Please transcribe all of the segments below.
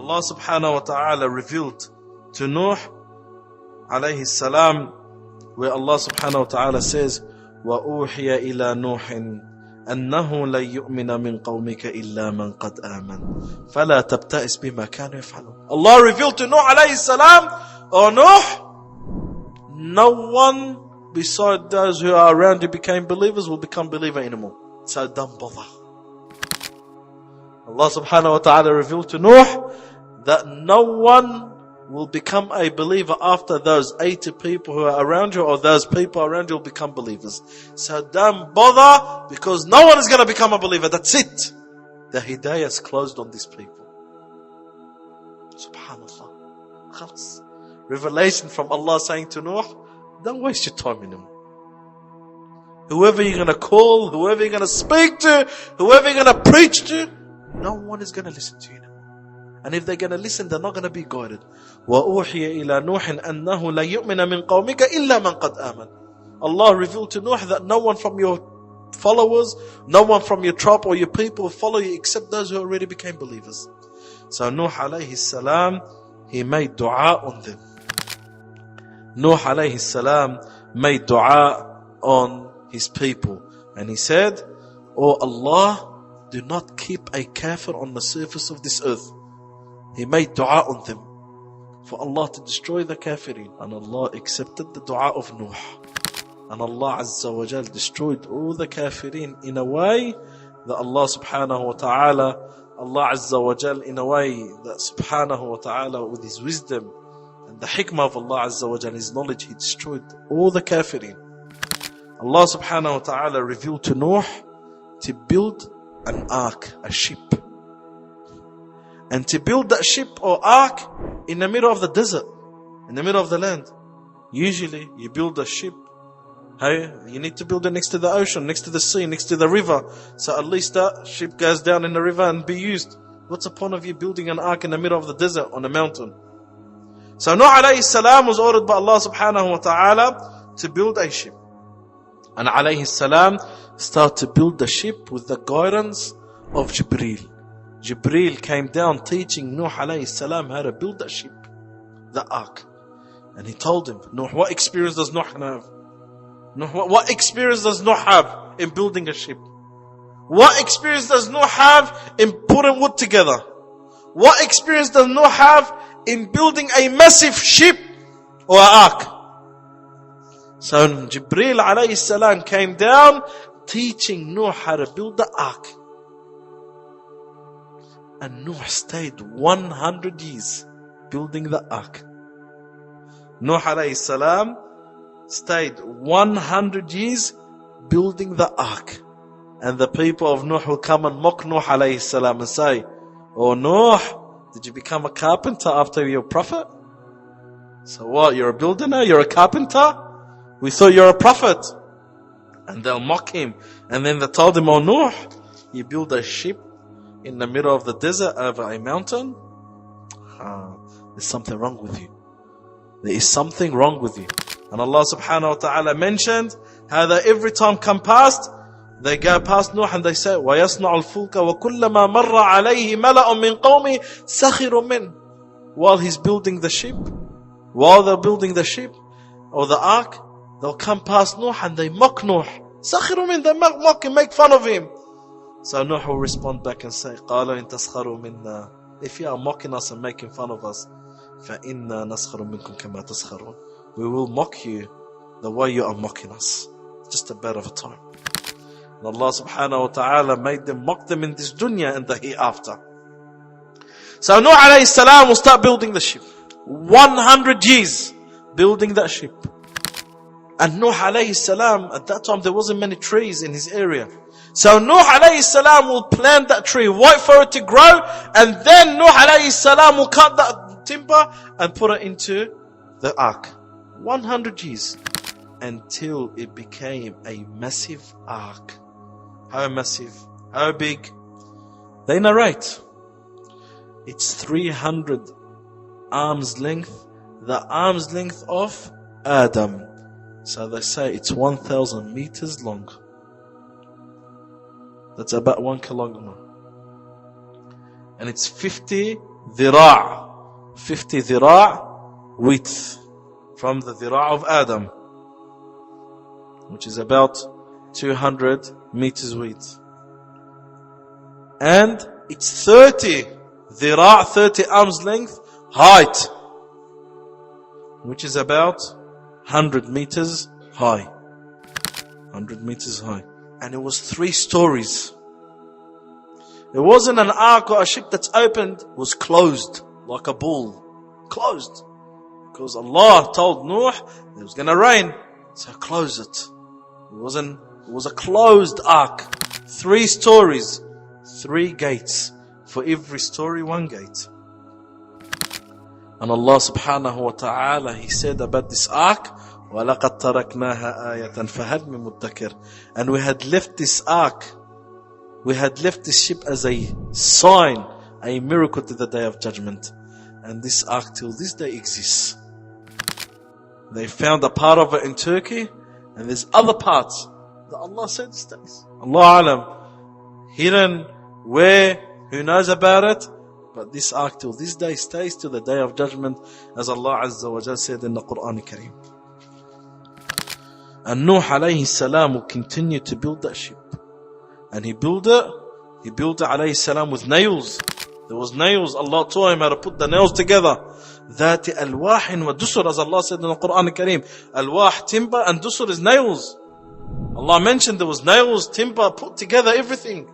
Allah subhanahu wa ta'ala revealed to Nuh alayhi salam, where Allah subhanahu wa ta'ala says, وَأُوحِيَ إِلَى نُوحٍ أَنَّهُ لَن يُؤْمِنَ مِنْ قَوْمِكَ إِلَّا مَنْ قَدْ آمَنَ فَلَا تَبْتَئِسْ بِمَا كَانُوا يَفْعَلُونَ. Allah revealed to Nuh alayhi salam, O Nuh, no one beside those who are around you became believers will become believer anymore. So don't bother. Allah subhanahu wa ta'ala revealed to Nuh that no one will become a believer after those 80 people who are around you, or those people around you will become believers. So don't bother, because no one is going to become a believer. That's it. The hidayah is closed on these people. Subhanallah. Khalas. Revelation from Allah saying to Nuh, don't waste your time anymore. Whoever you're going to call, whoever you're going to speak to, whoever you're going to preach to, no one is going to listen to you anymore. And if they're going to listen, they're not going to be guided. وَأُوحِيَ إِلَى نُوحٍ أَنَّهُ لَن يُؤْمِنَ مِنْ قَوْمِكَ إِلَّا مَنْ قَدْ آمَنَ. Allah revealed to Nuh that no one from your followers, no one from your tribe or your people will follow you except those who already became believers. So Nuh alayhi salam, he made dua on them. Nuh alayhi salam made dua on his people. And he said, "Oh Allah, do not keep a kafir on the surface of this earth." He made dua on them for Allah to destroy the kafirin. And Allah accepted the dua of Nuh. And Allah Azza wa Jal destroyed all the kafirin in a way that Allah subhanahu wa ta'ala, Allah Azza wa Jal in a way that subhanahu wa ta'ala with His wisdom and the hikmah of Allah Azza wa Jal, His knowledge, He destroyed all the kafirin. Allah subhanahu wa ta'ala revealed to Nuh to build an ark, a ship. And to build that ship or ark in the middle of the desert, in the middle of the land. Usually you build a ship, hey, you need to build it next to the ocean, next to the sea, next to the river. So at least that ship goes down in the river and be used. What's the point of you building an ark in the middle of the desert on a mountain? So Nuh alayhi salam was ordered by Allah subhanahu wa ta'ala to build a ship. And alayhi salam started to build the ship with the guidance of Jibreel. Jibreel came down teaching Nuh alayhi salam how to build that ship, the ark. And he told him, Nuh, what experience does Nuh have? Nuh, what experience does Nuh have in building a ship? What experience does Nuh have in putting wood together? What experience does Nuh have in building a massive ship or an ark? So Jibreel alayhi salam came down teaching Nuh how to build the ark. And Nuh stayed 100 years building the ark. Nuh alayhi salam stayed 100 years building the ark. And the people of Nuh will come and mock Nuh alayhi salam and say, "Oh Nuh, did you become a carpenter after you're a prophet? So what, you're a builder now? You're a carpenter? We thought you're a prophet." And they'll mock him. And then they told him, "Oh Nuh, you build a ship in the middle of the desert over a mountain? There's something wrong with you. There is something wrong with you." And Allah subhanahu wa ta'ala mentioned how that every time come past, they go past Nuh and they say, وَيَصْنَعُ الْفُلْكَ وَكُلَّمَا مَرَّ عَلَيْهِ مَلَأٌ مِّن قَوْمِهِ سَخِرٌ مِّنْهُ. While he's building the ship, while they're building the ship or the ark, they'll come past Nuh and they mock Nuh. سَخِرٌ مِّنْهُ, they mock him, make fun of him. So Nuh will respond back and say, قَالَوْا إِن تَسْخَرُوا مِنَّا. If you are mocking us and making fun of us, فَإِنَّا نَسْخَرُ مِنْكُمْ كَمَا تَسْخَرُونَ. We will mock you the way you are mocking us. Just a bit of a time. And Allah subhanahu wa ta'ala made them mock them in this dunya and the hereafter. So Nuh alayhi salam will start building the ship. 100 years building that ship. And Nuh alayhi salam, at that time there wasn't many trees in his area. So Nuh alayhi salam will plant that tree, wait for it to grow, and then Nuh alayhi salam will cut that timber and put it into the ark. 100 years. Until it became a massive ark. How massive? How big? They narrate. It's 300 arms length. The arm's length of Adam. So they say it's 1,000 meters long. That's about 1 kilometer. And it's 50 dhira', 50 dhira' width from the dhira' of Adam, which is about 200 meters width. And it's 30 dhira', 30 arms length height, which is about 100 meters high. 100 meters high. And it was 3 stories. It wasn't an ark or a ship that's opened, it was closed like a ball. Closed. Because Allah told Nuh it was going to rain. So close it. It was a closed ark. 3 stories, 3 gates. For every story, 1 gate. And Allah subhanahu wa ta'ala, He said about this ark, وَلَقَدْ تَرَكْنَاهَا آيَةً فَهَلْ مِن مُدَّكِرٍ. And we had left this ark, we had left this ship as a sign, a miracle to the day of judgment. And this ark till this day exists. They found a part of it in Turkey, and there's other parts that Allah said stays. Allah alam, hidden, where, who knows about it? But this ark till this day stays till the day of judgment, as Allah Azza wa Jal said in the Quran Kareem. And Nuh alayhi salam will continue to build that ship. And he built it alayhi salam with nails. There was nails. Allah taught him how to put the nails together. ذات ألواح ودسر, as Allah said in the Quran Kareem. Alwah, timber, and dusur is nails. Allah mentioned there was nails, timber, put together everything.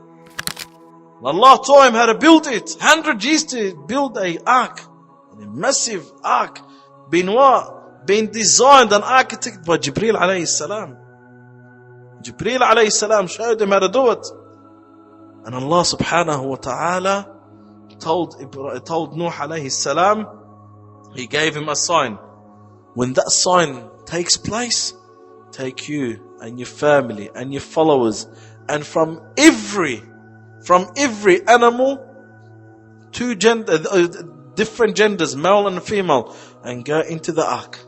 Allah taught him how to build it. 100 years to build a ark. A massive ark. Being designed and architected by Jibreel alayhi salam. Jibreel alayhi salam showed him how to do it. And Allah subhanahu wa ta'ala told Nuh alayhi salam, He gave him a sign. When that sign takes place, take you and your family and your followers, and from every animal, 2 different genders, male and female, and go into the ark.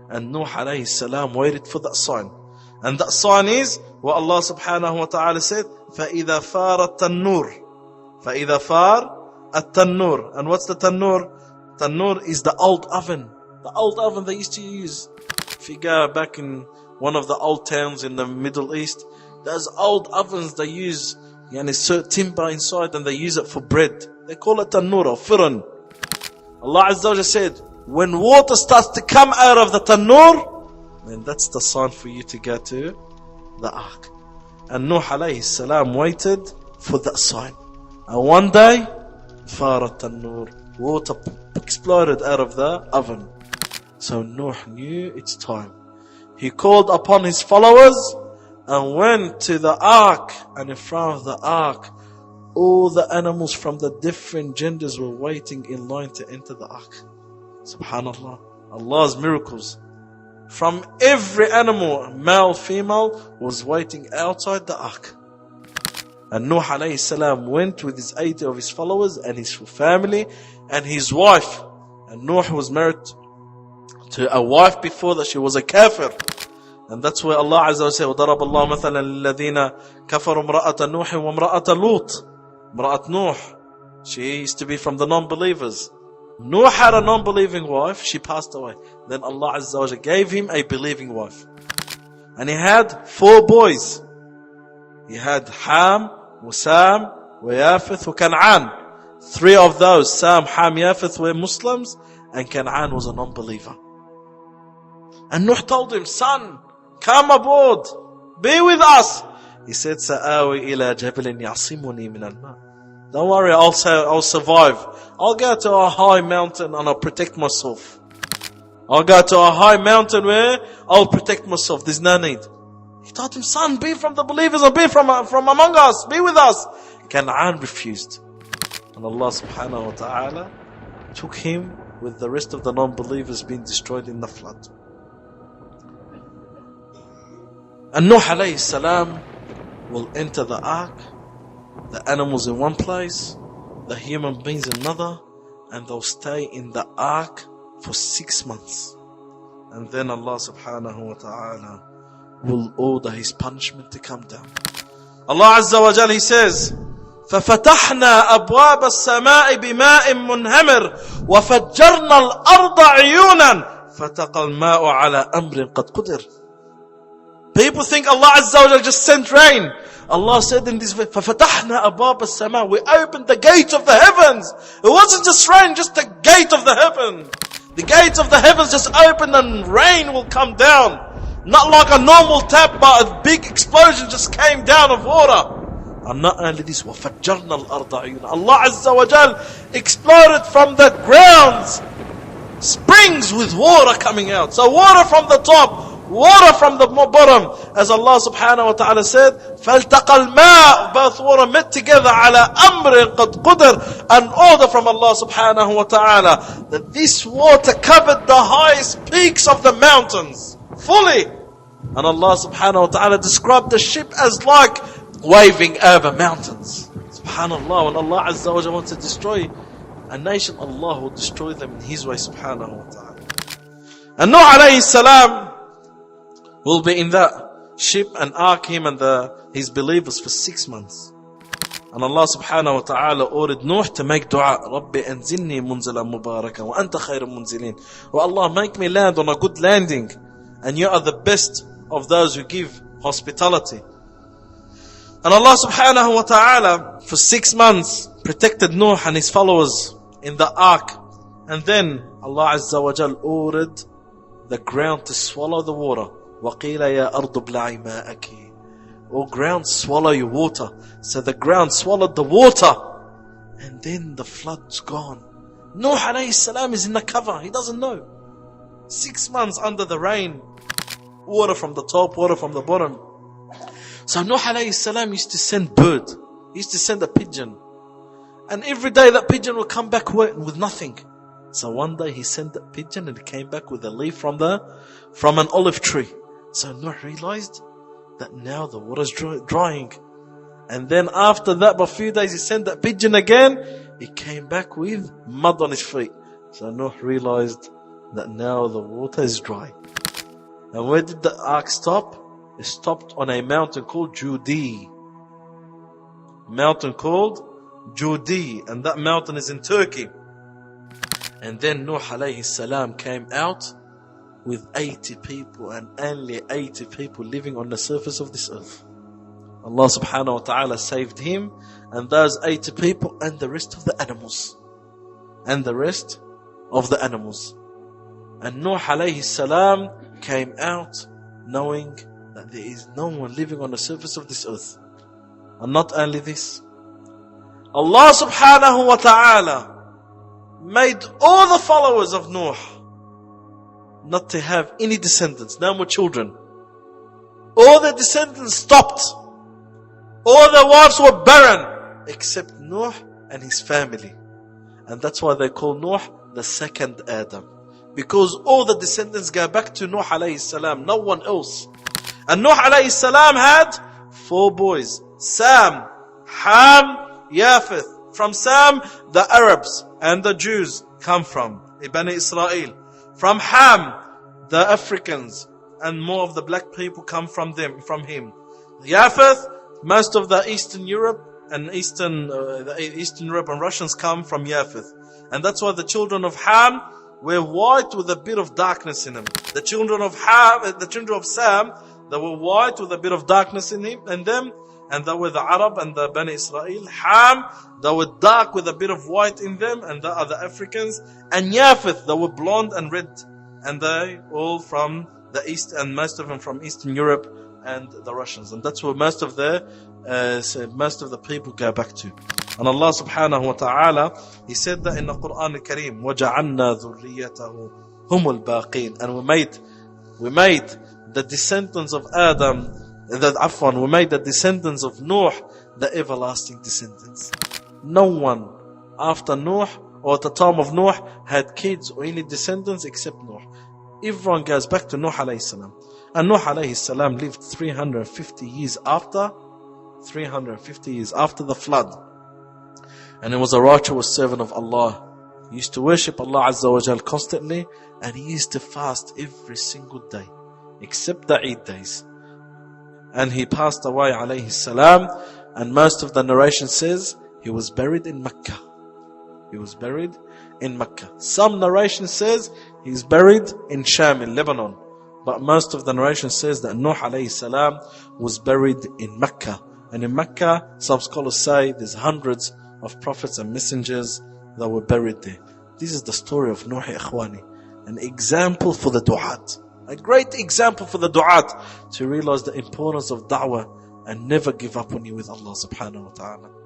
And Nuh alayhi salam waited for that sign. And that sign is what Allah subhanahu wa ta'ala said, فَإِذَا فَارَ التَّنُّورِ فَإِذَا فَارَ التَّنُّورِ. And what's the tannoor? Tannoor is the old oven. The old oven they used to use. If you go back in one of the old towns in the Middle East, those old ovens they use, timber inside, and they use it for bread. They call it tannoor or firan. Allah Azza wa Jalla said, when water starts to come out of the tannoor, then that's the sign for you to go to the ark. And Nuh alayhi salam waited for that sign. And one day, fara tannoor, water exploded out of the oven. So Nuh knew it's time. He called upon his followers and went to the ark. And in front of the ark, all the animals from the different genders were waiting in line to enter the ark. Subhanallah. Allah's miracles. From every animal, male, female, was waiting outside the ark. And Nuh alayhi salam went with his 80 of his followers and his family and his wife. And Nuh was married to a wife before that. She was a kafir. And that's where Allah Azza wa said, وَضَرَبَ اللَّهُ مَثَلًا لِلَّذِينَ كَفَرُوا امْرَأَةَ نُوحٍ وَامْرَأَةَ لُوطٍ. Imra'at Nuh, she used to be from the non-believers. Nuh had a non-believing wife, she passed away. Then Allah Azza wa Jalla gave him a believing wife. And he had 4 boys. He had Ham, Sam, Yafith, and Canaan. 3 of those, Sam, Ham, Yafith, were Muslims, and Canaan was a non-believer. And Nuh told him, son, come aboard, be with us. He said, سَآوِي إِلَى جَبَلٍ يَعْصِمُنِي مِنَ الْمَاءِ. Don't worry, I'll survive. I'll go to a high mountain and I'll protect myself. I'll go to a high mountain where I'll protect myself. There's no need. He told him, son, be from the believers or be from among us. Be with us. Canaan refused. And Allah subhanahu wa ta'ala took him with the rest of the non-believers being destroyed in the flood. And Nuh alayhi salam will enter the ark, the animals in one place, the human beings in another, and they'll stay in the ark for 6 months. And then Allah subhanahu wa ta'ala will order His punishment to come down. Allah Azza wa Jalla, He says, ففتحنا أبواب السماء بماء منهمر وفجرنا الأرض عيونا فالتقى الماء على أمر قد قدر. People think Allah Azza wa Jal just sent rain. Allah said in this verse, فَفَتَحْنَا أَبْوَابَ السَّمَاءِ, we opened the gate of the heavens. It wasn't just rain, just the gate of the heaven. The gates of the heavens just opened and rain will come down. Not like a normal tap, but a big explosion just came down of water. And not only this, وَفَجَّرْنَا الْأَرْضَ عُيُونًا, Allah Azza wa Jal exploded from the grounds springs with water coming out. So water from the top, water from the bottom. As Allah subhanahu wa ta'ala said, فَالْتَقَى الْمَاءُ, both water met together, عَلَى أَمْرٍ قَدْ قُدِرٍ, an order from Allah subhanahu wa ta'ala, that this water covered the highest peaks of the mountains fully. And Allah subhanahu wa ta'ala described the ship as like waving over mountains. Subhanallah, when Allah Azza wa Jalla wants to destroy a nation, Allah will destroy them in His way, subhanahu wa ta'ala. And Nuh alayhi salam will be in that ship and ark, him and his believers, for 6 months. And Allah subhanahu wa ta'ala ordered Nuh to make dua, Rabbi anzilni munzila mubaraka wa anta khayra munzilin. Oh Allah, make me land on a good landing, and you are the best of those who give hospitality. And Allah subhanahu wa ta'ala for 6 months protected Nuh and his followers in the ark. And then Allah Azza wa Jal ordered the ground to swallow the water. وَقِيلَ يَا أَرْضُ بْلَعِي مَاءَكِ, O ground, swallow your water. So the ground swallowed the water, and then the flood's gone. Nuh alayhi salam is in the cover, he doesn't know. 6 months under the rain, water from the top, water from the bottom. So Nuh alayhi salam used to send bird, he used to send a pigeon, and every day that pigeon would come back with nothing. So one day he sent that pigeon and it came back with a leaf from an olive tree. So Nuh realized that now the water is drying. And then after that, by a few days, he sent that pigeon again. He came back with mud on his feet. So Nuh realized that now the water is dry. And where did the ark stop? It stopped on a mountain called Judi. Mountain called Judi. And that mountain is in Turkey. And then Nuh alayhi salam came out with 80 people, and only 80 people living on the surface of this earth. Allah subhanahu wa ta'ala saved him and those 80 people and the rest of the animals. And the rest of the animals. And Nuh alayhi salam came out knowing that there is no one living on the surface of this earth. And not only this, Allah subhanahu wa ta'ala made all the followers of Nuh not to have any descendants, no more children. All the descendants stopped. All their wives were barren, except Nuh and his family. And that's why they call Nuh the second Adam. Because all the descendants go back to Nuh alayhi salam, no one else. And Nuh alayhi salam had 4 boys. Sam, Ham, Japheth. From Sam, the Arabs and the Jews come from, Ibn Israel. From Ham, the Africans and more of the black people come from him. Japheth, most of the Eastern Europe and Eastern Europe and Russians come from Japheth. And that's why the children of Ham were white with a bit of darkness in them. The children of Sam, they were white with a bit of darkness in them. And they were the Arab and the Bani Israel. Ham, they were dark with a bit of white in them, and they are the Africans. And Japheth, they were blonde and red. And they all from the East, and most of them from Eastern Europe and the Russians. And that's where most of the people go back to. And Allah subhanahu wa ta'ala, He said that in the Quran al-Kareem, وَجَعَلْنَا ذُرِّيَّتَهُ هُمُ الْبَاقِينَ. And we made the descendants of Adam, we made the descendants of Nuh the everlasting descendants. No one after Nuh or at the time of Nuh had kids or any descendants except Nuh. Everyone goes back to Nuh alayhi salam. And Nuh alayhi salam lived 350 years after the flood. And he was a righteous servant of Allah. He used to worship Allah Azza wa Jal constantly, and he used to fast every single day except the Eid days. And he passed away alayhi salam And most of the narration says he was buried in Mecca. He was buried in Mecca. Some narration says he's buried in Sham, in Lebanon. But most of the narration says that Nuh alayhi salam was buried in Mecca. And in Mecca, some scholars say there's hundreds of prophets and messengers that were buried there. This is the story of Nuh, ikhwani. An example for the du'at. A great example for the du'at to realize the importance of da'wah and never give up on you with Allah subhanahu wa ta'ala.